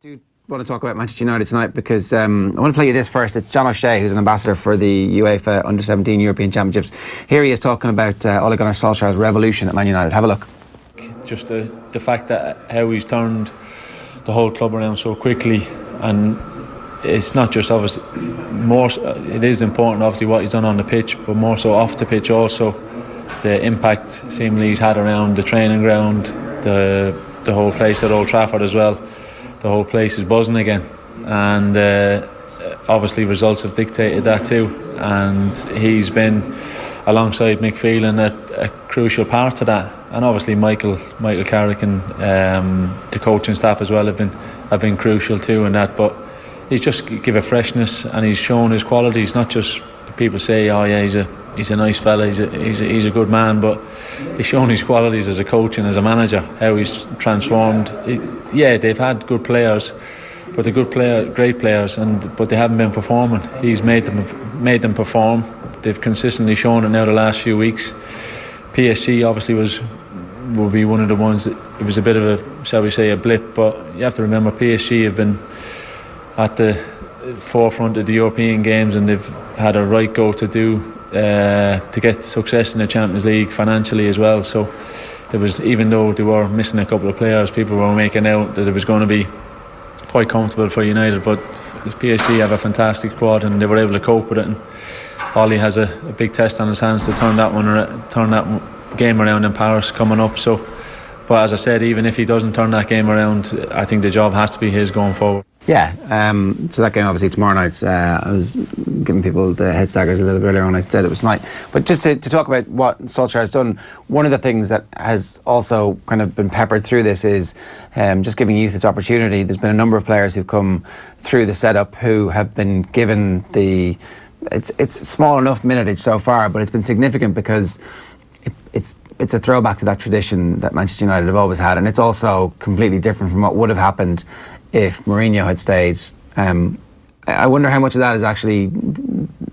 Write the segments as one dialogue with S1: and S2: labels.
S1: do want to talk about Manchester United tonight because I want to play you this first. It's John O'Shea, who's an ambassador for the UEFA Under-17 European Championships. Here he is talking about Ole Gunnar Solskjaer's revolution at Man United. Have a look.
S2: Just the fact that how he's turned the whole club around so quickly, and it's not just obviously it is important obviously what he's done on the pitch, but more so off the pitch also. The impact seemingly he's had around the training ground, the whole place at Old Trafford as well. The whole place is buzzing again, and obviously results have dictated that too, and he's been alongside Mick Phelan a crucial part to that, and obviously Michael Carrick and the coaching staff as well have been crucial too in that. But he's just give a freshness, and he's shown his qualities. Not just people say, oh yeah, he's a nice fella, he's a good man, but he's shown his qualities as a coach and as a manager, how he's transformed. Yeah, they've had good players, but they're great players, but they haven't been performing. He's made them perform. They've consistently shown it now the last few weeks. PSG obviously will be one of the ones that it was a bit of a, shall we say, a blip, but you have to remember PSG have been at the forefront of the European games, and they've had a right go to get success in the Champions League financially as well. So there was, even though they were missing a couple of players, people were making out that it was going to be quite comfortable for United, but PSG have a fantastic squad and they were able to cope with it, and Ollie has a big test on his hands to turn that game around in Paris coming up. So, but as I said, even if he doesn't turn that game around, I think the job has to be his going forward.
S1: Yeah, so that game obviously tomorrow night. I was giving people the head staggers a little bit earlier when I said it was tonight. But just to talk about what Solskjaer has done, one of the things that has also kind of been peppered through this is just giving youth its opportunity. There's been a number of players who've come through the setup who have been given the... It's small enough minutage so far, but it's been significant because it's a throwback to that tradition that Manchester United have always had, and it's also completely different from what would have happened if Mourinho had stayed. I wonder how much of that is actually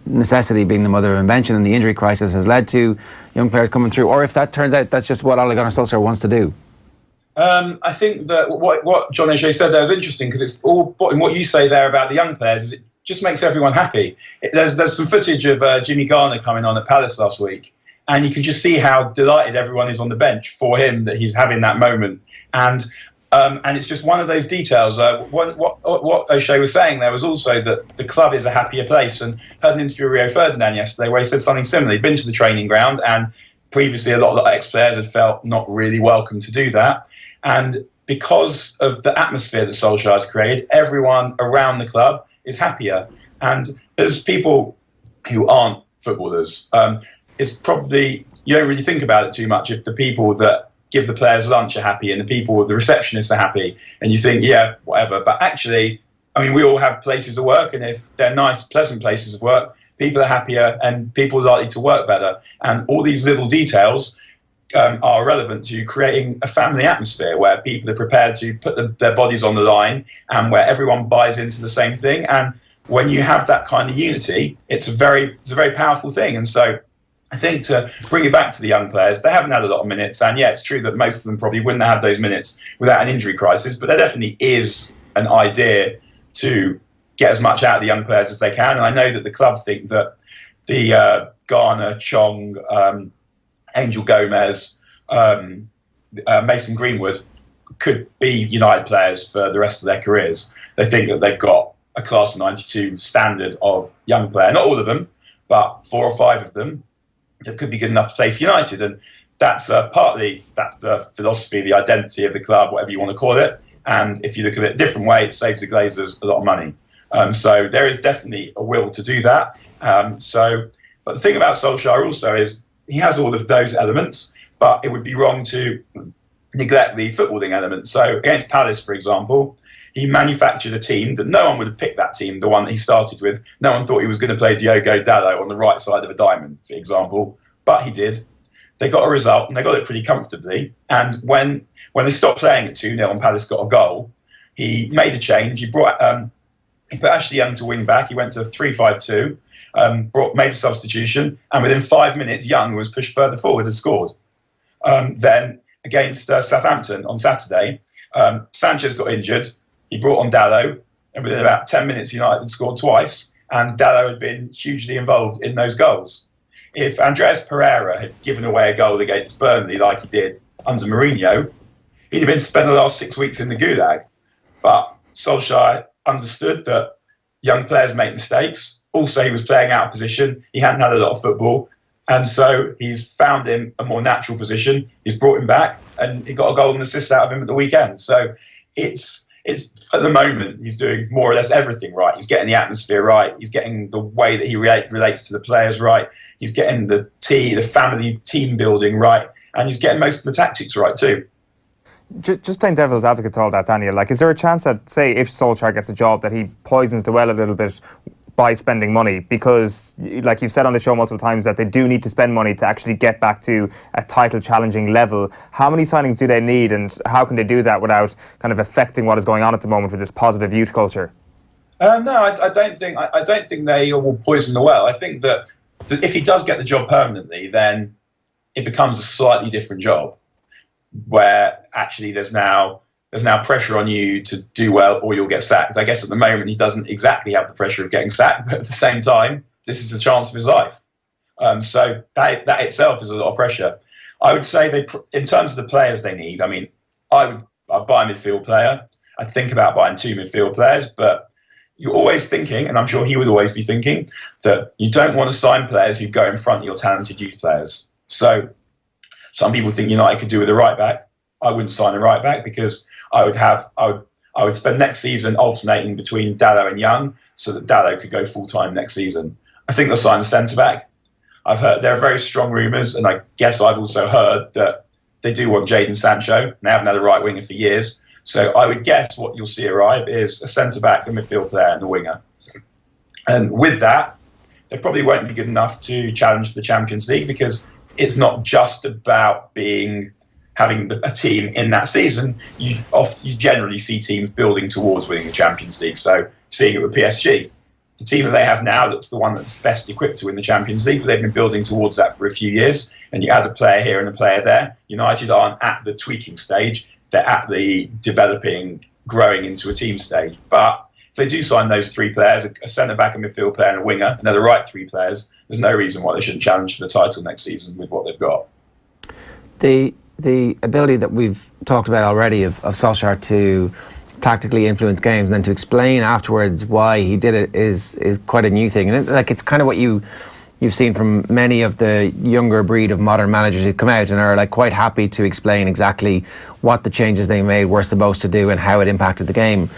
S1: necessity being the mother of invention, and the injury crisis has led to young players coming through, or if that turns out that's just what Ole Gunnar Solskjaer wants to do.
S3: I think that what John O'Shea said there is interesting, because it's all in what you say there about the young players is it just makes everyone happy. There's some footage of Jimmy Garner coming on at Palace last week, and you can just see how delighted everyone is on the bench for him that he's having that moment. And it's just one of those details. What O'Shea was saying there was also that the club is a happier place, and heard an interview with Rio Ferdinand yesterday where he said something similar. He'd been to the training ground, and previously a lot of the ex-players had felt not really welcome to do that. And because of the atmosphere that Solskjaer has created, everyone around the club is happier. And there's people who aren't footballers. It's probably, you don't really think about it too much if the people that give the players lunch are happy and the people, the receptionists are happy, and you think, yeah, whatever. But actually, I mean, we all have places of work, and if they're nice, pleasant places of work, people are happier and people are likely to work better. And all these little details are relevant to creating a family atmosphere where people are prepared to put their bodies on the line, and where everyone buys into the same thing. And when you have that kind of unity, it's a very powerful thing. And so I think to bring it back to the young players, they haven't had a lot of minutes, and yeah, it's true that most of them probably wouldn't have had those minutes without an injury crisis, but there definitely is an idea to get as much out of the young players as they can. And I know that the club think that the Garner, Chong, Angel Gomez, Mason Greenwood could be United players for the rest of their careers. They think that they've got a class of 92 standard of young player, not all of them, but 4 or 5 of them that could be good enough to play for United. And that's partly the philosophy, the identity of the club, whatever you want to call it. And if you look at it a different way, it saves the Glazers a lot of money. So there is definitely a will to do that. But the thing about Solskjaer also is he has all of those elements, but it would be wrong to neglect the footballing element. So against Palace, for example, he manufactured a team that no one would have picked that team, the one that he started with. No one thought he was going to play Diogo Dalot on the right side of a diamond, for example, but he did. They got a result, and they got it pretty comfortably. And when they stopped playing at 2-0 and Palace got a goal, he made a change. He put Ashley Young to wing back. He went to 3-5-2, made a substitution, and within 5 minutes, Young was pushed further forward and scored. Then against Southampton on Saturday, Sanchez got injured. he brought on Dalot, and within about 10 minutes, United had scored twice, and Dalot had been hugely involved in those goals. If Andreas Pereira had given away a goal against Burnley like he did under Mourinho, he'd have been spent the last 6 weeks in the gulag. But Solskjaer understood that young players make mistakes. Also, he was playing out of position. He hadn't had a lot of football. And so he's found him a more natural position. He's brought him back, and he got a goal and assist out of him at the weekend. So it's at the moment, he's doing more or less everything right. He's getting the atmosphere right. He's getting the way that he relates to the players right. He's getting the family team building right. And he's getting most of the tactics right too.
S4: Just playing devil's advocate to all that, Daniel, like, is there a chance that, say, if Solskjaer gets a job, that he poisons the well a little bit by spending money? Because, like you've said on the show multiple times, that they do need to spend money to actually get back to a title-challenging level. How many signings do they need, and how can they do that without kind of affecting what is going on at the moment with this positive youth culture?
S3: No, I don't think they will poison the well. I think that if he does get the job permanently, then it becomes a slightly different job, where actually there's now pressure on you to do well or you'll get sacked. I guess at the moment he doesn't exactly have the pressure of getting sacked, but at the same time, this is the chance of his life. So that itself is a lot of pressure. I would say in terms of the players they need, I mean, I'd buy a midfield player. I think about buying 2 midfield players, but you're always thinking, and I'm sure he would always be thinking, that you don't want to sign players who go in front of your talented youth players. So some people think United could do with a right back. I wouldn't sign a right back because I would spend next season alternating between Dalot and Young so that Dalot could go full time next season. I think they'll sign a centre back. I've heard there are very strong rumours, and I guess I've also heard that they do want Jadon Sancho. They haven't had a right winger for years, so I would guess what you'll see arrive is a centre back, a midfield player, and a winger. And with that, they probably won't be good enough to challenge the Champions League, because it's not just about having a team in that season. You generally see teams building towards winning the Champions League. So seeing it with PSG, the team that they have now looks the one that's best equipped to win the Champions League, but they've been building towards that for a few years. And you add a player here and a player there. United aren't at the tweaking stage. They're at the developing, growing into a team stage. But if they do sign those 3 players, a centre-back, a midfield player and a winger, and they're the right 3 players, there's no reason why they shouldn't challenge for the title next season with what they've got.
S1: The ability that we've talked about already of Solskjaer to tactically influence games and then to explain afterwards why he did it is quite a new thing. And it's kind of what you've seen from many of the younger breed of modern managers who come out and are like quite happy to explain exactly what the changes they made were supposed to do and how it impacted the game.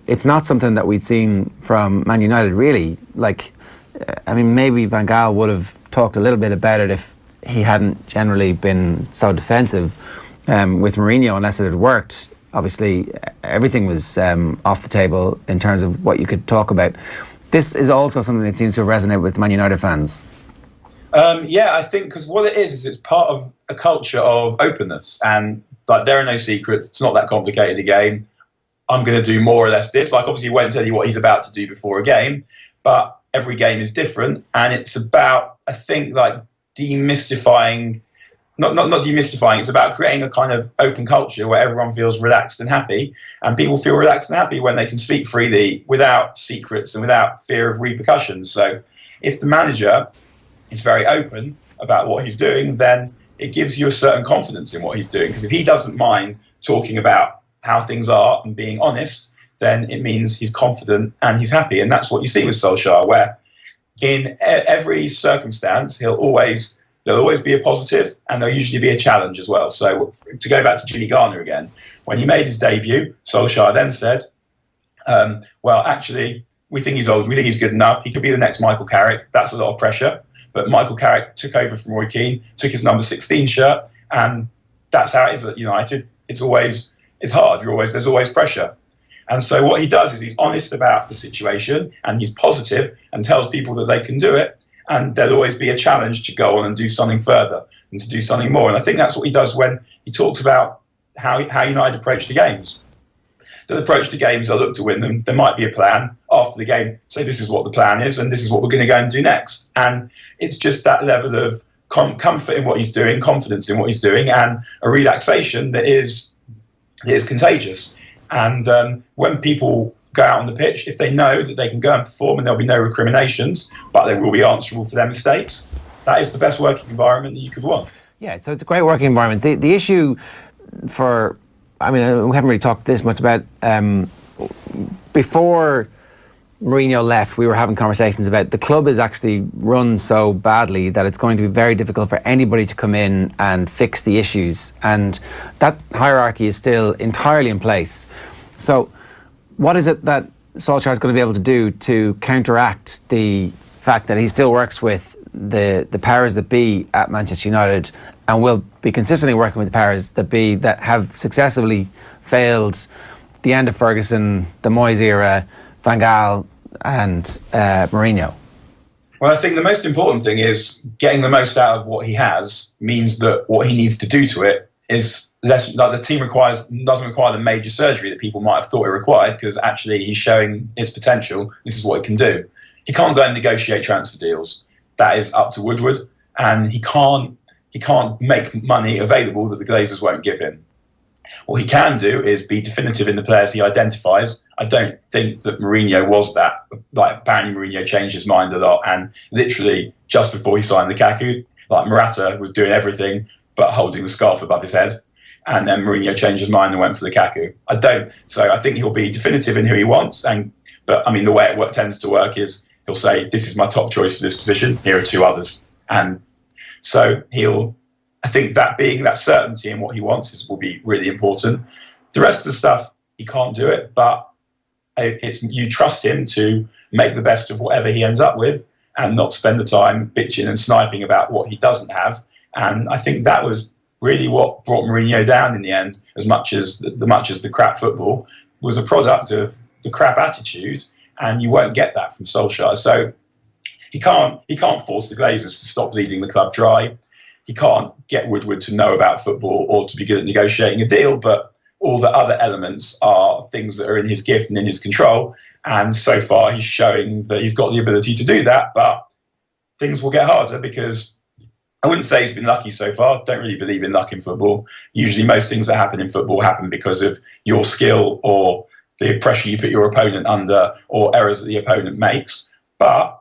S1: It's not something that we'd seen from Man United, really. I mean, maybe Van Gaal would have talked a little bit about it if he hadn't generally been so defensive with Mourinho, unless it had worked. Obviously, everything was off the table in terms of what you could talk about. This is also something that seems to have resonated with Man United fans.
S3: Yeah, I think because what it is it's part of a culture of openness, and there are no secrets. It's not that complicated a game. I'm going to do more or less this. Obviously, he won't tell you what he's about to do before a game, but every game is different, and it's about, I think, demystifying, not demystifying, it's about creating a kind of open culture where everyone feels relaxed and happy, and people feel relaxed and happy when they can speak freely without secrets and without fear of repercussions. So if the manager is very open about what he's doing, then it gives you a certain confidence in what he's doing, because if he doesn't mind talking about how things are and being honest, then it means he's confident and he's happy. And that's what you see with Solskjaer, where in every circumstance, there'll always be a positive, and there'll usually be a challenge as well. So to go back to Jimmy Garner again, when he made his debut, Solskjaer then said, well, actually, we think he's old, we think he's good enough, he could be the next Michael Carrick. That's a lot of pressure. But Michael Carrick took over from Roy Keane, took his number 16 shirt, and that's how it is at United. It's hard. There's always pressure. And so what he does is he's honest about the situation, and he's positive and tells people that they can do it. And there'll always be a challenge to go on and do something further and to do something more. And I think that's what he does when he talks about how United approach the games. That approach to games are look to win them. There might be a plan after the game. Say this is what the plan is and this is what we're going to go and do next. And it's just that level of comfort in what he's doing, confidence in what he's doing, and a relaxation that is contagious. And when people go out on the pitch, if they know that they can go and perform and there'll be no recriminations, but they will be answerable for their mistakes, that is the best working environment that you could want.
S1: Yeah, so it's a great working environment. The issue for, I mean, we haven't really talked this much about, before Mourinho left, we were having conversations about the club is actually run so badly that it's going to be very difficult for anybody to come in and fix the issues. And that hierarchy is still entirely in place. So what is it that Solskjaer is going to be able to do to counteract the fact that he still works with the powers that be at Manchester United and will be consistently working with the powers that be that have successively failed the end of Ferguson, the Moyes era, Van Gaal and Mourinho?
S3: Well, I think the most important thing is getting the most out of what he has means that what he needs to do to it is less, like the team doesn't require the major surgery that people might have thought it required, because actually he's showing its potential. This is what it can do. He can't go and negotiate transfer deals. That is up to Woodward, and he can't make money available that the Glazers won't give him. What he can do is be definitive in the players he identifies. I don't think that Mourinho was that. Like, apparently Mourinho changed his mind a lot, and literally just before he signed Lukaku, like, Morata was doing everything but holding the scarf above his head, and then Mourinho changed his mind and went for Lukaku. So I think he'll be definitive in who he wants, but I mean, the way it tends to work is he'll say, this is my top choice for this position, here are two others. And so I think that being that certainty in what he wants will be really important. The rest of the stuff, he can't do it, but you trust him to make the best of whatever he ends up with and not spend the time bitching and sniping about what he doesn't have. And I think that was really what brought Mourinho down in the end, as much as the crap football was a product of the crap attitude, and you won't get that from Solskjaer. So he can't force the Glazers to stop bleeding the club dry. He can't get Woodward to know about football or to be good at negotiating a deal, but all the other elements are things that are in his gift and in his control. And so far, he's showing that he's got the ability to do that, but things will get harder, because I wouldn't say he's been lucky so far. Don't really believe in luck in football. Usually most things that happen in football happen because of your skill or the pressure you put your opponent under or errors that the opponent makes. But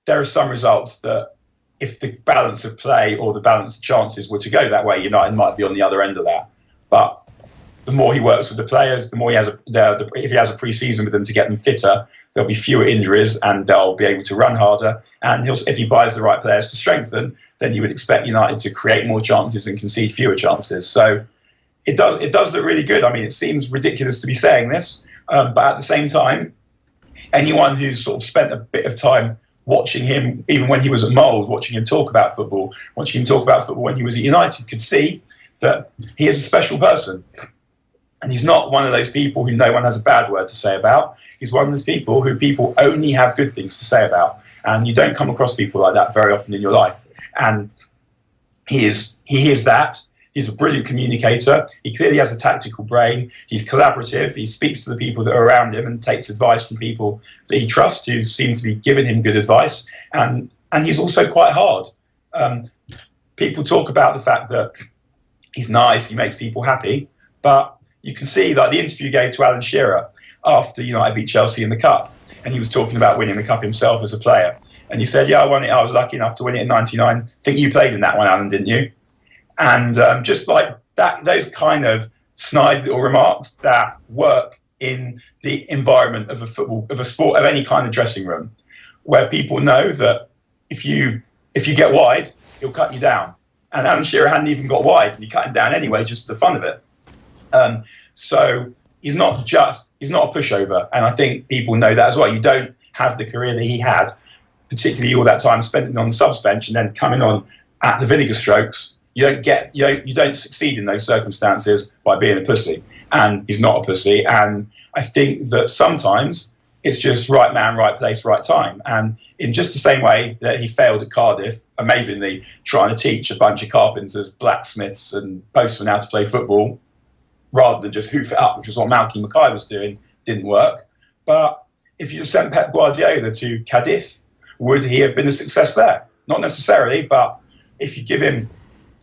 S3: there are some results that, if the balance of play or the balance of chances were to go that way, United might be on the other end of that. But the more he works with the players, the more he has if he has a pre-season with them to get them fitter, there'll be fewer injuries and they'll be able to run harder. And if he buys the right players to strengthen, then you would expect United to create more chances and concede fewer chances. So it does look really good. I mean, it seems ridiculous to be saying this, but at the same time, anyone who's sort of spent a bit of time watching him, even when he was at Mould, watching him talk about football when he was at United, could see that he is a special person. And he's not one of those people who no one has a bad word to say about. He's one of those people who people only have good things to say about. And you don't come across people like that very often in your life. And he is that. He's a brilliant communicator. He clearly has a tactical brain. He's collaborative. He speaks to the people that are around him and takes advice from people that he trusts, who seem to be giving him good advice. And he's also quite hard. People talk about the fact that he's nice, he makes people happy, but you can see, like, the interview he gave to Alan Shearer after United beat Chelsea in the Cup, and he was talking about winning the Cup himself as a player. And he said, yeah, I won it. I was lucky enough to win it in '99. I think you played in that one, Alan, didn't you? And just like that, those kind of snide little remarks that work in the environment of a sport, of any kind of dressing room, where people know that if you get wide, he'll cut you down. And Alan Shearer hadn't even got wide, and he cut him down anyway, just for the fun of it. So he's not a pushover, and I think people know that as well. You don't have the career that he had, particularly all that time spent on the subs bench and then coming on at the vinegar strokes. You don't succeed in those circumstances by being a pussy, and he's not a pussy. And I think that sometimes it's just right man, right place, right time. And in just the same way that he failed at Cardiff, amazingly, trying to teach a bunch of carpenters, blacksmiths and postmen how to play football, rather than just hoof it up, which was what Malky Mackay was doing, didn't work. But if you sent Pep Guardiola to Cardiff, would he have been a success there? Not necessarily, but if you give him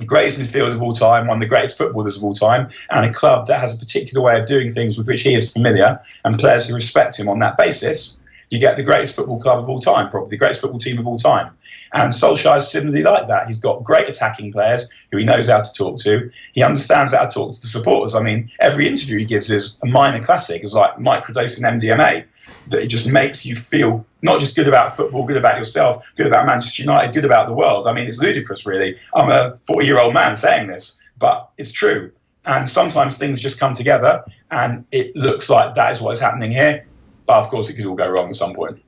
S3: the greatest midfielder of all time, one of the greatest footballers of all time, and a club that has a particular way of doing things with which he is familiar, and players who respect him on that basis, you get the greatest football club of all time, probably the greatest football team of all time. And Solskjaer is similarly like that. He's got great attacking players who he knows how to talk to. He understands how to talk to the supporters. I mean, every interview he gives is a minor classic. It's like microdosing MDMA, that it just makes you feel not just good about football, good about yourself, good about Manchester United, good about the world. I mean, it's ludicrous, really. I'm a 40-year-old man saying this, but it's true. And sometimes things just come together, and it looks like that is what is happening here. But of course, it could all go wrong at some point.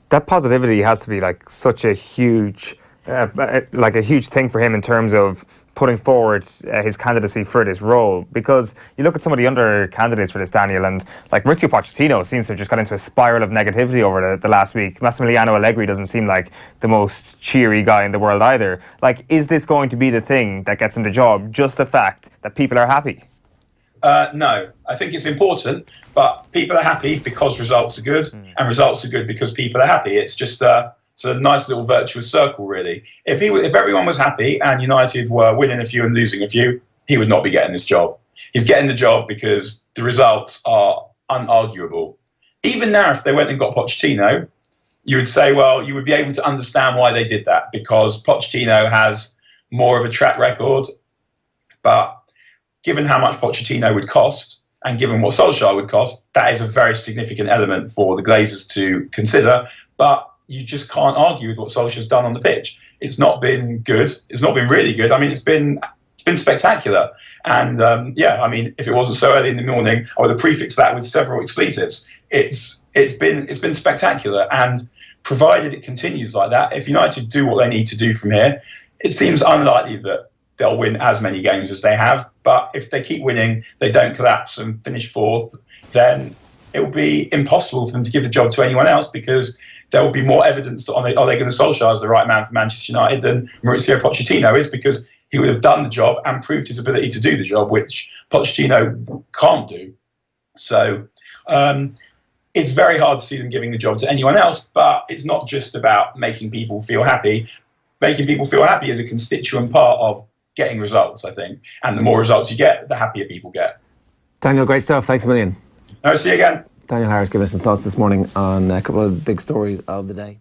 S4: That positivity has to be like such a huge, a huge thing for him in terms of putting forward his candidacy for this role. Because you look at some of the other candidates for this, Daniel, and like Mauricio Pochettino seems to have just got into a spiral of negativity over the last week. Massimiliano Allegri doesn't seem like the most cheery guy in the world either. Like, is this going to be the thing that gets him the job? Just the fact that people are happy?
S3: No, I think it's important, but people are happy because results are good, and results are good because people are happy. It's just it's a nice little virtuous circle, really. If everyone was happy and United were winning a few and losing a few, he would not be getting this job. He's getting the job because the results are unarguable. Even now, if they went and got Pochettino, you would say, well, you would be able to understand why they did that, because Pochettino has more of a track record, but given how much Pochettino would cost and given what Solskjaer would cost, that is a very significant element for the Glazers to consider. But you just can't argue with what Solskjaer's done on the pitch. It's not been good. It's not been really good. I mean, it's been spectacular. And I mean, if it wasn't so early in the morning, I would have prefixed that with several expletives. It's been spectacular. And provided it continues like that, if United do what they need to do from here, it seems unlikely that they'll win as many games as they have. But if they keep winning, they don't collapse and finish fourth, then it will be impossible for them to give the job to anyone else, because there will be more evidence that Ole Gunnar Solskjaer is the right man for Manchester United than Mauricio Pochettino is, because he would have done the job and proved his ability to do the job, which Pochettino can't do. So it's very hard to see them giving the job to anyone else, but it's not just about making people feel happy. Making people feel happy is a constituent part of getting results, I think. And the more results you get, the happier people get.
S1: Daniel, great stuff. Thanks a million.
S3: No, see you again.
S1: Daniel Harris giving us some thoughts this morning on a couple of big stories of the day.